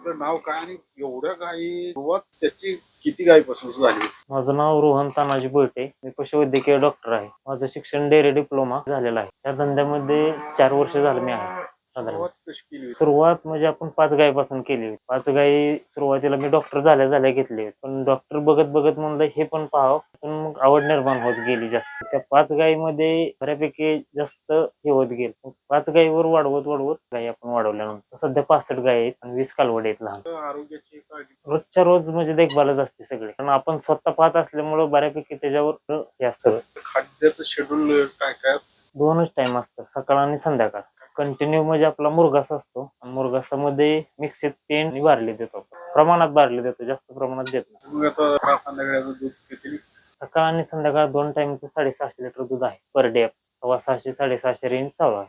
आपलं नाव काय आणि एवढ्या गायी सुरुवात त्याची किती गायीपासून झाली? माझं नाव रोहन तानाजी बोयटे. मी पशुवैद्यकीय डॉक्टर आहे. माझं शिक्षण डेअरी डिप्लोमा झालेलं आहे. या धंद्यामध्ये 4 वर्ष झालं मी आहे. साधारण सुरुवात कशी केली? सुरुवात म्हणजे आपण 5 गायीपासून केली होती. 5 गायी सुरुवातीला मी डॉक्टर झाल्या घेतली होती. पण डॉक्टर बघत म्हणलं हे पण पाहावं. पण मग आवड निर्माण होत गेली जास्त. त्या 5 गायीमध्ये बऱ्यापैकी जास्त हे होत गेलं. मग 5 गायीवर वाढवत गायी आपण वाढवल्यानंतर सध्या 65 गायी आहेत आणि 20 कालवडी आहेत लहान. आरोग्याची काळजी रोजच्या रोज म्हणजे देखभालच असते सगळी. कारण आपण स्वतः पाहत असल्यामुळं बऱ्यापैकी त्याच्यावर हे असतं. खाद्याचं शेड्यूल काय काय? 2च टाइम असतात, सकाळ आणि संध्याकाळ. कंटिन्यू म्हणजे आपला मुरघास असतो आणि मुरघासामध्ये मिक्सित पेंड आणि बार्ली देतो. प्रमाणात बार्ली देतो, जास्त प्रमाणात देत नाही. मग आता संध्याकाळचं दूध किती? सकाळ आणि संध्याकाळ 2 टाइमचं 650 लिटर दूध आहे पर डे. 650-650 रेंज चालू आहे.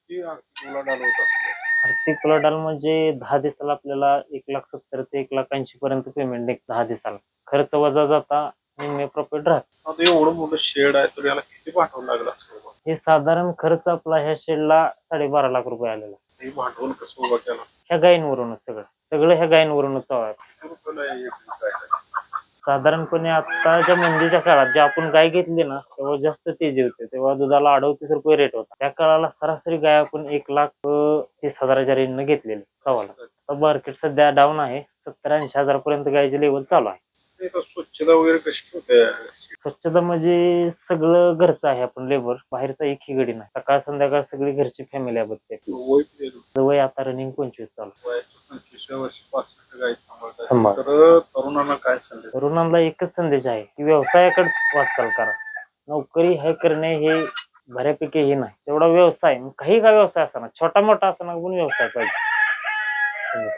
किती उलाढाल होत असते? आर्थिक उलाढाल म्हणजे 10 दिवसाला आपल्याला 1,70,000 ते 1,80,000 पर्यंत पेमेंट निघतं 10 दिवसाला. खर्च वजा जाता निम्मे प्रॉफिट राहतं. आता एवढं मोठं शेड आहे तर याला किती पाठवावं लागलं असतं? हे साधारण खर्च आपला ह्या शेडला 12.5 लाख रुपये आलेला. हे भांडवल कसं उभं केलं? ह्या गायींवरूनच सगळं ह्या गायींवरूनच चालू आहे. किती रुपयाला एक काय? साधारणपणे आत्ताच्या मंदीच्या काळात जे आपण गाय घेतली ना तेव्हा जास्त तेजी होते. तेव्हा दुधाला 38 रुपये रेट होता. त्या काळाला सरासरी गाय आपण 1,30,000च्या रेंजनं घेतलेली सव्वाला. आता मार्केट सध्या डाऊन आहे. 70-80 हजार पर्यंत गायचे लेवल चालू आहे. स्वच्छता वगैरे कशी होते? स्वच्छता म्हणजे सगळं घरचं आहे. आपण लेबर बाहेरचा एकही गडी नाही. सकाळ संध्याकाळ सगळी घरची फॅमिली आहे बघते. वय किती? वय आता रनिंग 25 चालू. वयाच्या 25व्या वर्षी 65 गायी सांभाळतात. तर तरुणांना काय संदेश? तरुणांना एकच संदेश आहे की व्यवसायाकडे वाटचाल करा. नोकरी हे करणे हे बऱ्यापैकी हे नाही. तेवढा व्यवसाय काही का व्यवसाय असताना छोटा मोठा असताना पण व्यवसाय पाहिजे.